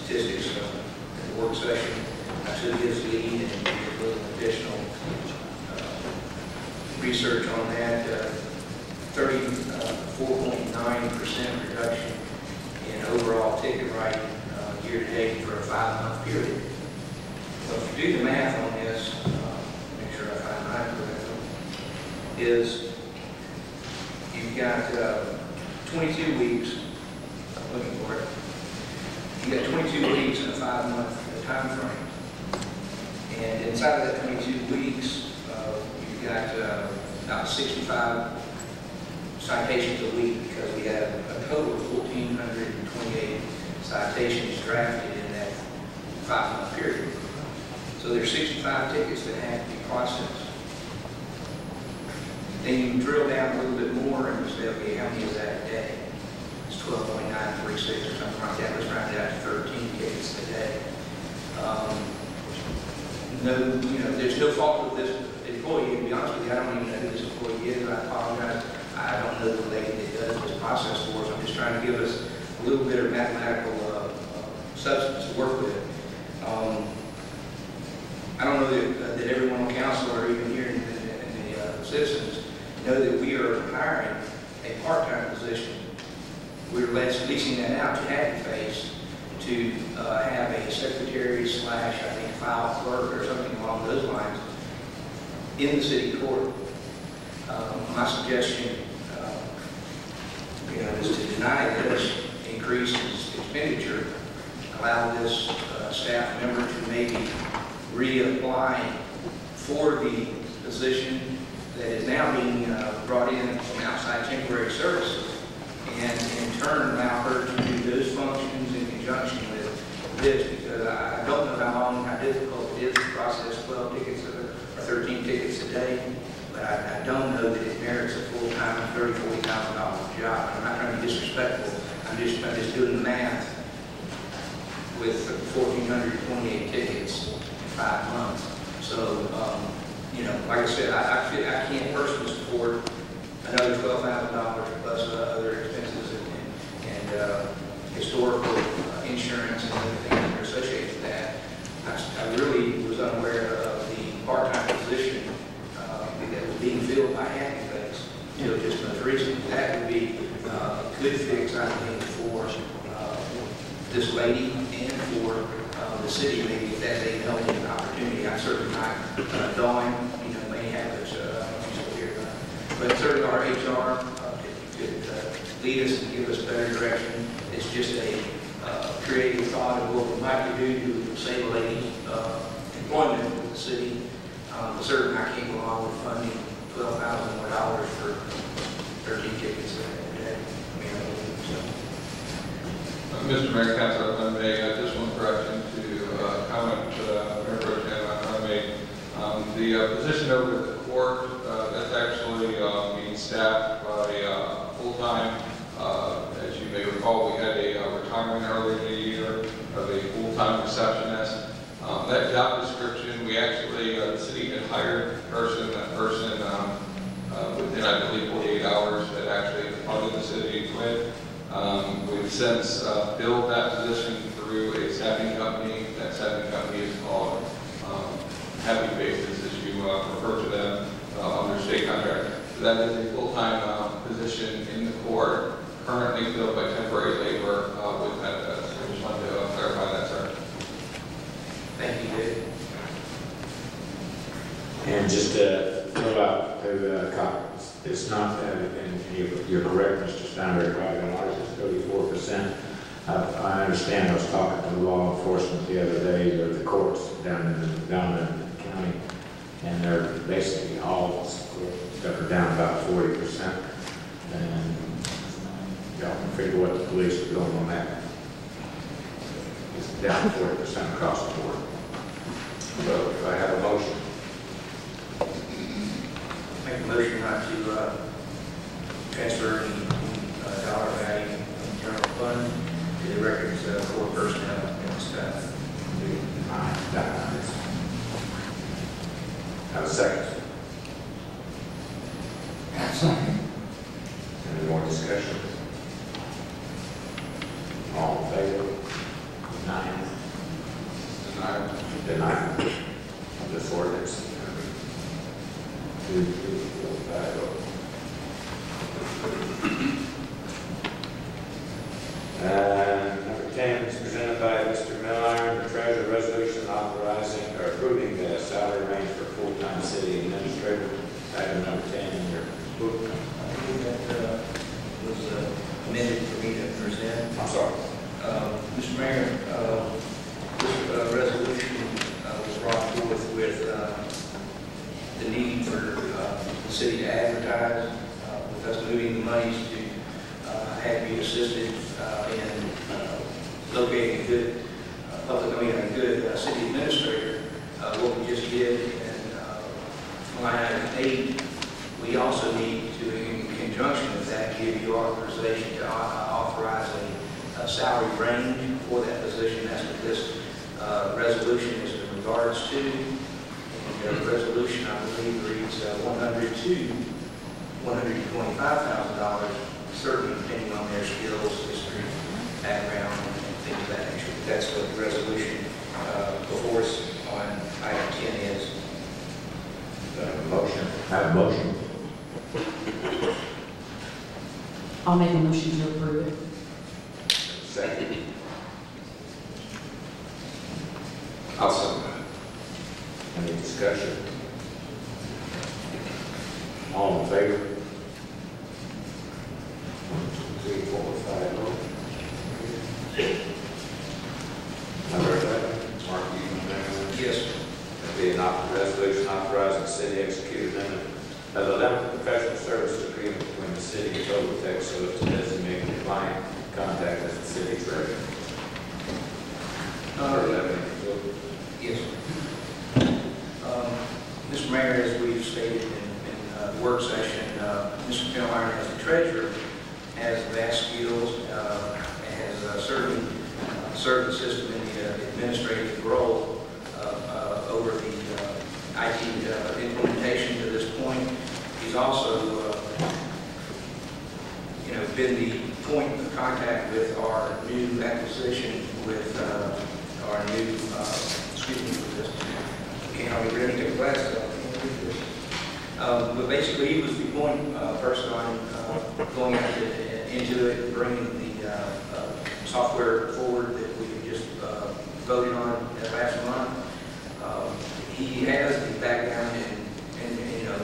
statistics in the work session. I took his lead and did a little additional research on that. 34.9% reduction in overall ticket writing year to date for a 5-month period. So if you do the math on this, make sure I find my correctly, is you've got 22 weeks, I'm looking for it, you've got 22 weeks in a 5-month time frame. And inside of that 22 weeks, you've got about 65 citations a week, because we have a total of 1,428 citations drafted in that 5-month period. So there's 65 tickets that have to be processed. Then you can drill down a little bit more and say, okay, how many is that a day? It's 12.936 or something like that. Let's round it out to 13 tickets a day. No, there's no fault with this employee. To be honest with you, I don't even know who this employee is. I apologize. I don't know the lady that does this process for us. I'm just trying to give us a little bit of mathematical substance to work with. I don't know that everyone on council or even here in the citizens know that we are hiring a part-time position. We're leasing that out to Happy Face to have a secretary / I think file clerk or something along those lines in the city court. My suggestion is to deny this increase in expenditure, allow this staff member to maybe reapply for the position that is now being brought in from outside temporary services, and in turn allow her to do those functions in conjunction with this, because I don't know how difficult it is to process 12 tickets or 13 tickets a day, but I don't know that it merits a full-time $30,000 to $40,000 job. I'm not trying to be disrespectful. I'm just doing the math with 1,428 tickets in 5 months. So, like I said, I can't personally support another $12,000 plus other expenses and historical insurance and other things that are associated with that. I really was unaware of the part-time position that was being filled by Happy Face until just most recently. That would be a good fix, I think, for this lady and for the city, maybe if that's a healthy opportunity. I certainly not Dawn, may have this here, but certainly our HR could lead us and give us better direction. It's just a creative thought of what we might do to save a lady's employment with the city. Certainly I can't go along with funding $12,000 more for 13 tickets a day. Mr. Mayor, Council, if I may, just one correction to comment Mayor Pro Tem I made. The position over at the court, that's actually being staffed by full-time. As you may recall, we had a retirement earlier in the year of a full-time receptionist. That job description, we actually, the city had hired a person, that person within, I believe, 48 hours that actually funded the city with. We've since filled that position through a staffing company. That staffing company is called Happy Faces, as you refer to them under state contract. So that is a full-time position in the court, currently filled by temporary labor with benefits. I just wanted to clarify that, sir. Thank you, Dave. And just to throw out to copies, it's not, and you're correct, Mr. Steinberg, right, on ours is 34%. I understand, I was talking to law enforcement the other day, or the courts down in the county, and they're basically all that are down about 40%. And y'all can figure what the police are doing on that. It's down 40% across the board. So if I have a motion. Make a motion not to transfer any dollar value from the general fund to the records court personnel and staff. Have a second. Any more discussion? All in favor? 9. deny this ordinance? 2, 3, 4, 5 votes. Number 10 is presented by Mr. Milliron, the treasurer, resolution authorizing or approving the salary range for full-time city administrator. Item number 10 in your book. I think that was amended for me to present. I'm sorry. Mr. Mayor, this resolution was brought forth with the need for the city to advertise, with us moving the monies to have you assisted in locating a good a good city administrator. What we just did in line item 8, we also need to, in conjunction with that, give you authorization to authorize a salary range for that position. That's what this resolution is in regards to. And the resolution, I believe, reads $100 to $125,000, certainly depending on their skills, history, background, and things of that nature. That's what the resolution before us on item 10 is. Motion. Have a motion. I'll make a motion to approve it. Second. I'll second that. Any discussion? All in favor? 1, 2, 3, 4, 5 votes. Number 11, Mark, you can have Yes, sir. be an resolution authorizing the city to execute amendment of the 11th professional services agreement between the city and Total Tech so as to designate the client contact as the city treasurer. Number 11. Yes. Mr. Mayor, as we've stated in the work session, Mr. Milliron, as the treasurer, has vast skills, has certainly served the system in the administrative role over the IT implementation to this point. He's also, been the point of contact with our new acquisition, with our new, excuse me for this, can't hardly read the glasses off. But basically, he was the point person on going into it and bringing the software forward that we had just voted on last month. He has the background in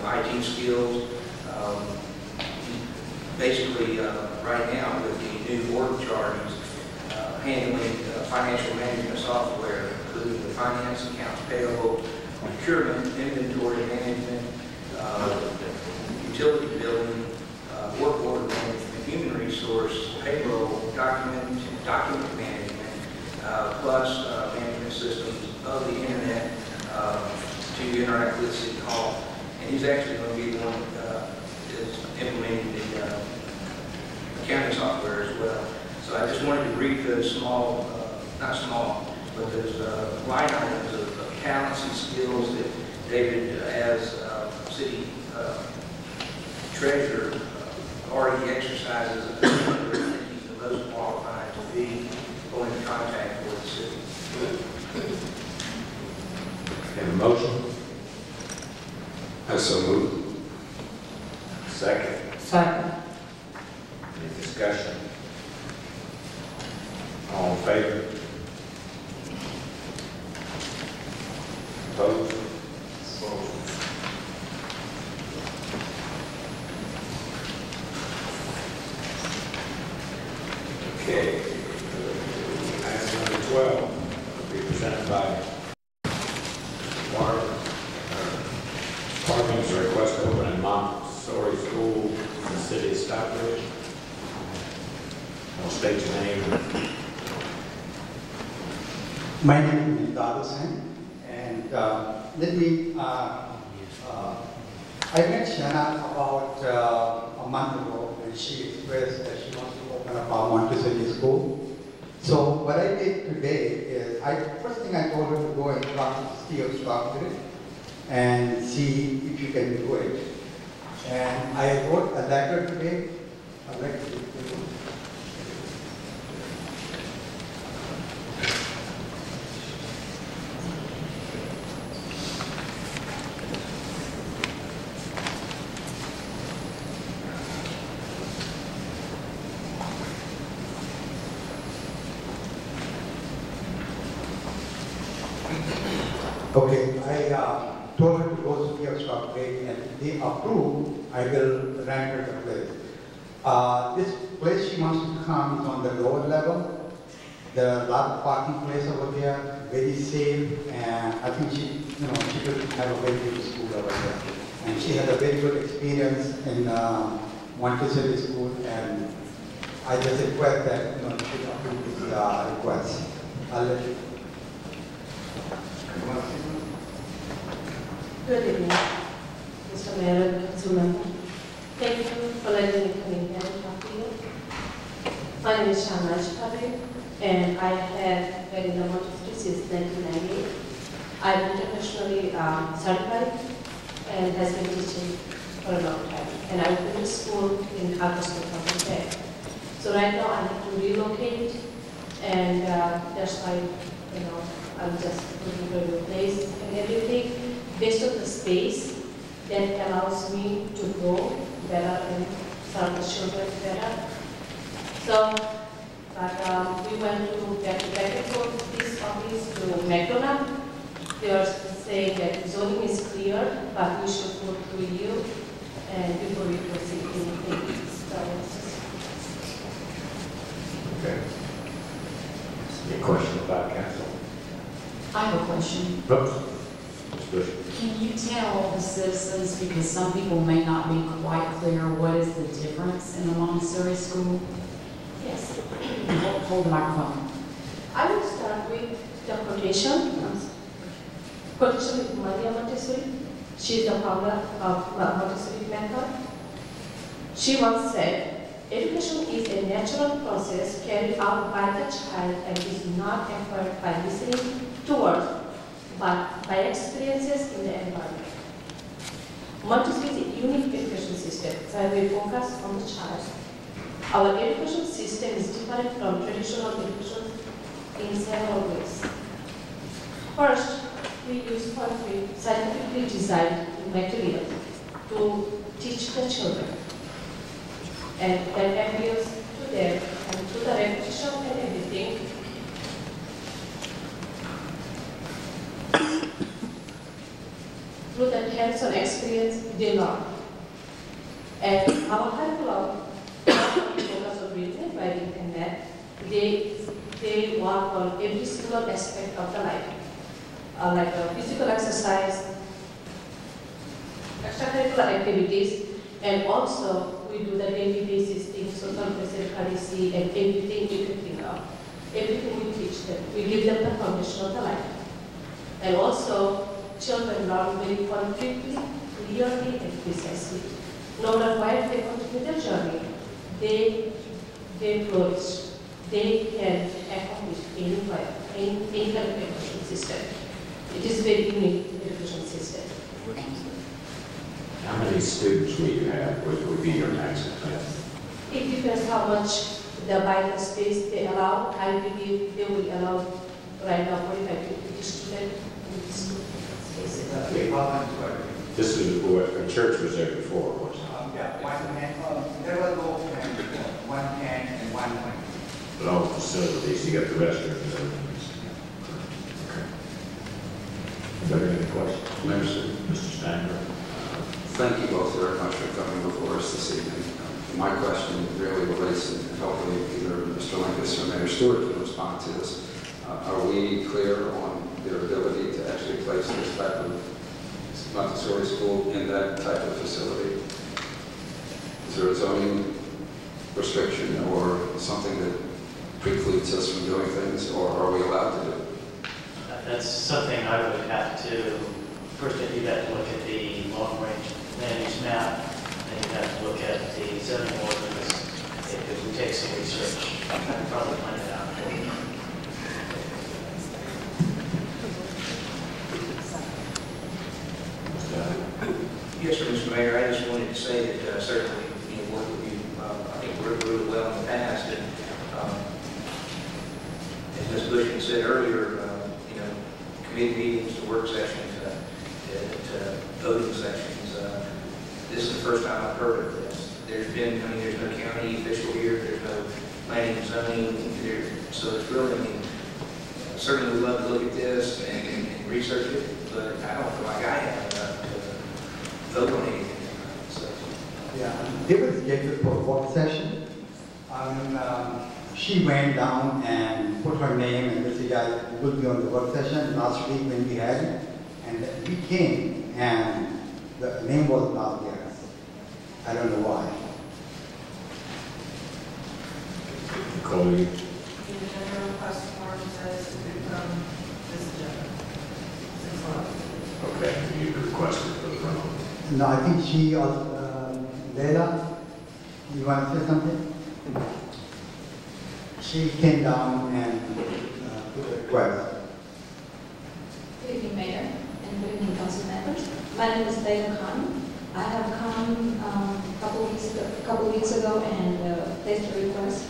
IT skills. Basically, right now with the new org chart, he's handling financial management software, including the finance, accounts payable, procurement, inventory management, utility billing, work order management, human resource, payroll, document management, plus management systems of the internet to interact with City Hall. And he's actually going to be the one that is implementing the accounting software as well. So I just wanted to read those small, not small, but those line items of talents and skills that David, as city treasurer, already exercises. He's the most qualified to be going into contact with the city. Have a motion? I so move. Second. Second. Any discussion? All in favor? Opposed? Okay. Item number 12 will be presented by Parking's request to open a Montessori school in the city of Stockbridge. I'll state your name. My name is Dada Sen, and let me, I met Shana about a month ago, and she expressed that she wants to open up a Montessori school. So what I did today is, first thing I told her to go and talk to the city of Stockbridge and see if you can do it. And I wrote a letter today. I'd like to Okay, I told her to go see a stock rate, and if they approve, I will rent her the place. This place she wants to come is on the lower level. There are a lot of parking place over there, very safe, and I think she could have a very good school over there. And she had a very good experience in Montessori school, and I just request that, she approve this request. I'll let you. Good evening, Mr. Mayor and Council member. Thank you for letting me come in here and talk to you. My name is Shamla Shikabe, and I have been in the Montessori since 1998. I'm internationally certified and has been teaching for a long time. And I opened a school in August 2010. So right now I have to relocate, and that's why, I'm just looking for a new place and everything based on the space that allows me to grow better and serve the children better. So, but we went to back and forth this office to McDonald's. They are saying that zoning is clear, but we should go through you and before we proceed anything. So, Okay. Any question about council? I have a question. Oops. Ms. Bush. Can you tell the citizens, because some people may not be quite clear, what is the difference in the Montessori school? yes. Hold the microphone. I will start with the quotation. Quotation with Maria Montessori. She is the founder of Montessori method. She once said, education is a natural process carried out by the child and is not acquired by listening to words, but by experiences in the environment. Montessori is a unique education system where we focus on the child. Our education system is different from traditional education in several ways. First, we use concrete, scientifically designed material to teach the children. And that appeals to them, and through the repetition and everything, through the hands-on experience, they learn. And our curriculum focus on reading, writing, and math. They work on every single aspect of the life, like physical exercise, extracurricular activities, and also we do the daily basis things, social courtesy, and everything you can think of. Everything we teach them, we give them the foundation of the life. And also, children learn very concretely, clearly, and precisely. No matter where they continue their journey, they flourish. They can accomplish anywhere, any kind of education system. It is a very unique education system. How many students will you have? What would be your maximum class? It depends how much the bike space they allow. I believe they will allow right now 45 to 50 students in this space. This is what a church was there before, was it? Yeah, there was no one hand and one point. But all the facilities, you got the restrooms and everything. Okay. Is there any questions? Members, Mr. Steinberg? thank you both very much for coming before us this evening. My question really relates, and hopefully either Mr. Linkus or Mayor Stewart can respond to this. Are we clear on their ability to actually place this type of Montessori school in that type of facility? Is there a zoning restriction or something that precludes us from doing things, or are we allowed to do it? That's something I would have to, first you'd have to look at the long-range land use map, then you'd have to look at the zoning ordinance. If we take some research, I can probably find it out for you. Yes, sir, Mr. Mayor, I just wanted to say that certainly we worked with you. I think we worked really well in the past, and as Ms. Bushman said earlier, committee meetings, the work sessions, voting sessions. This is the first time I've heard of this. There's no county official here. There's no planning and zoning. So it's really, certainly would love to look at this and research it, but I don't feel like I have enough to vote on anything. So, Yeah, they were scheduled for work session. She went down and put her name and this guy will be on the work session last week when we had it. And we came and the name was not there. I don't know why. Nicole, you- The agenda request form says from this agenda. Since last. okay, you requested for the wrong. No, I think she also, Leila, you want to say something? She came down and put a request. Good evening, Mayor, and good evening, council members. My name is Leila Khan. I have come a couple weeks ago and placed a request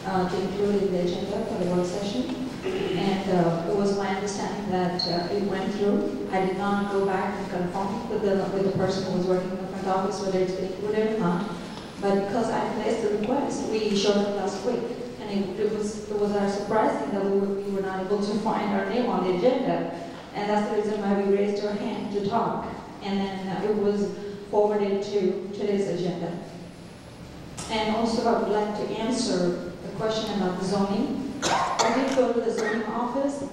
to include in the agenda for the work session. And it was my understanding that it went through. I did not go back and confirm with the person who was working in the front office whether it's been included or not. But because I placed the request, we showed up last week. And it was our surprising that we were not able to find our name on the agenda. And that's the reason why we raised our hand to talk. And then it was forwarded to today's agenda. And also I would like to answer the question about the zoning. I did go to the zoning office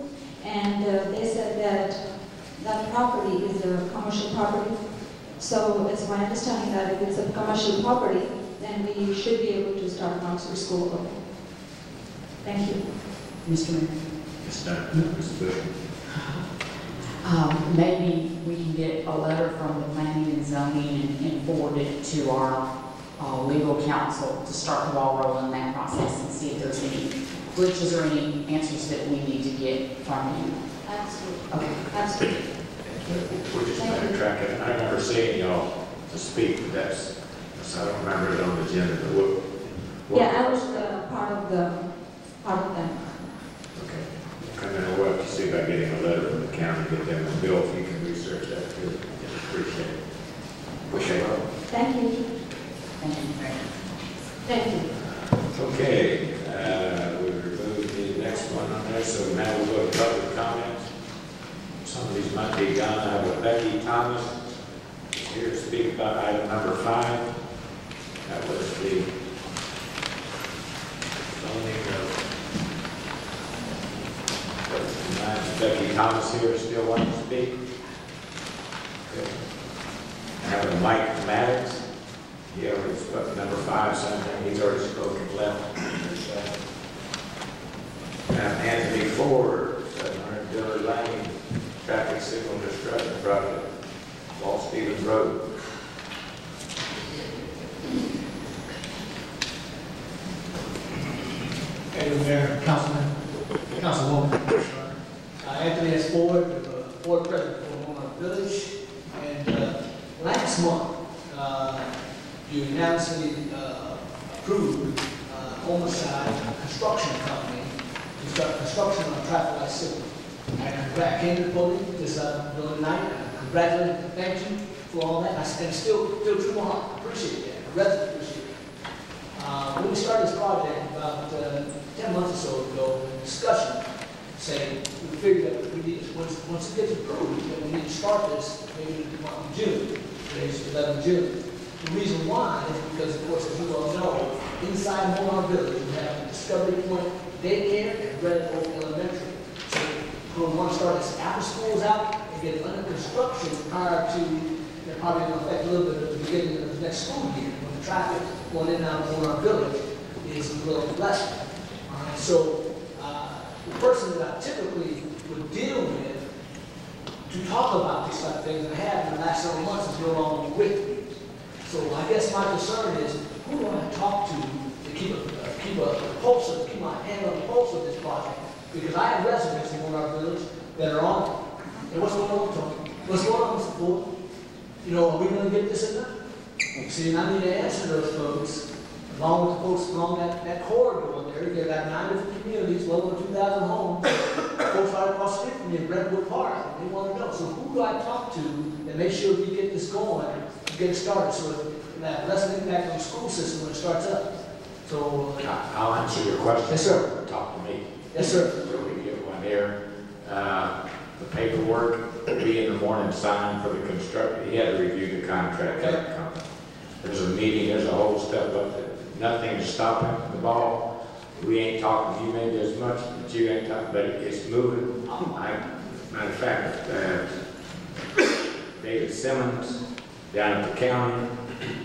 and they said that that property is a commercial property. So it's my understanding that if it's a commercial property, then we should be able to start Knoxville School open. Thank you. Mr. Mayor. Mr. Bush. Maybe we can get a letter from the planning and zoning and forward it to our legal counsel to start the ball rolling in that process and see if there's any glitches or any answers that we need to get from you. Absolutely. Okay. Absolutely. We're just trying to track it. I remember seeing y'all to speak, but I don't remember it on the agenda. But what- Yeah, I was part of them. Okay. Come in and work to see about getting a letter from the county, get them a bill, if you can research that too. Appreciate it. Okay. Thank you. Thank you. Thank you. Okay, we removed the next one on there, so now we'll go to public comments. Some of these might be gone. I have Becky Thomas is here to speak about item number 5. That was the zoning of Becky Thomas here still wants to speak. Okay. I have a Mike Maddox. He already spoke, number 5, something, he's already spoken, left. I have Anthony Ford, 700 Dillard Lane, traffic signal destruction project, Walt Stevens Road. Hey, Mayor, Councilman, Councilwoman. Anthony S. Ford, Board President for Monarch Village. And last month, you unanimously approved Homicide Construction Company to start construction on traffic light signal. I came to the podium this during the night. I congratulate and thank you for all that. And still true to my heart. Appreciate that. The residents appreciate it. When we started this project about 10 months or so ago, discussion saying we figured that we need, once it gets approved, that we need to start this maybe in June. Today's 11th June. The reason why is because, of course, as you all know, inside Monarch Village, we have Discovery Point Daycare and Red Oak Elementary. So we're going to start this after school's out and get it under construction prior to, they're probably going to affect a little bit at the beginning of the next school year when the traffic going in and out of Monarch Village is a little less. All right, so the person that I typically would deal with to talk about these type of things and have in the last several months is no longer with me. So I guess my concern is, who do I talk to keep a pulse of, keep my hand on the pulse of this project? Because I have residents in Monarch Village that are on it. And what's going on, Tony? What's going on, Mr. Ford? You know, are we going to get this in there? See, and I need to answer those folks, along with the folks along that corridor there. You've got 9 different communities, well over 2,000 homes. Folks right across the street from me in Brentwood Park, and they want to know. So who do I talk to and make sure we get this going, get it started, so it has less impact on the school system when it starts up? So I'll answer your question. Yes, sir. Talk to me. Yes, sir. So we get one Mayor. The paperwork will be in the morning signed for the construction. He had to review the contract for the company. There's a meeting, there's a whole step up there. Nothing is stopping the ball. We ain't talking, you maybe as much, but you ain't talking, but it's moving. Matter of fact, David Simmons down at the county,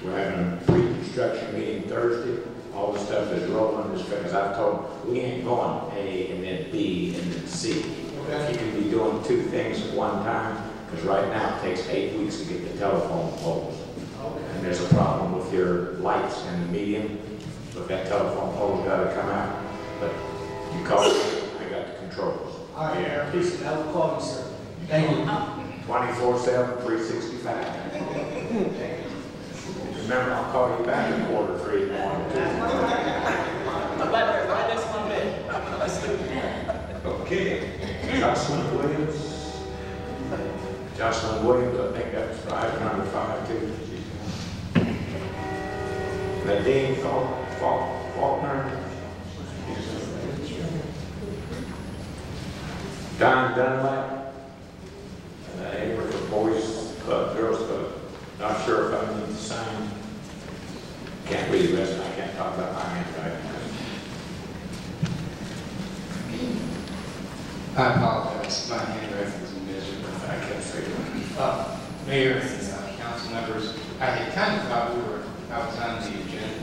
we're having a pre-construction meeting Thursday. All the stuff is rolling as fast as I've told him. We ain't going A and then B and then C. If you can be doing two things at one time, because right now it takes 8 weeks to get the telephone poles. And there's a problem with your lights in the medium, but that telephone pole's got to come out. But you call me, I got the controls. All right, Mayor, please, I will call you, sir. Thank you. 24/7, 365. Remember, I'll call you back at 2:45 in the morning, too. Right next to my bed. Okay. Jocelyn Williams. Jocelyn Williams, I think that's right, number 5, too. Nadine Faulkner. Don Dunlap. Hayward Boys Club, Girls Club. Not sure if I need to sign. Can't read the rest, I can't talk about my handwriting. I apologize, my handwriting is miserable. I can't figure it. Mayor, council members, I had kind of thought I was on the agenda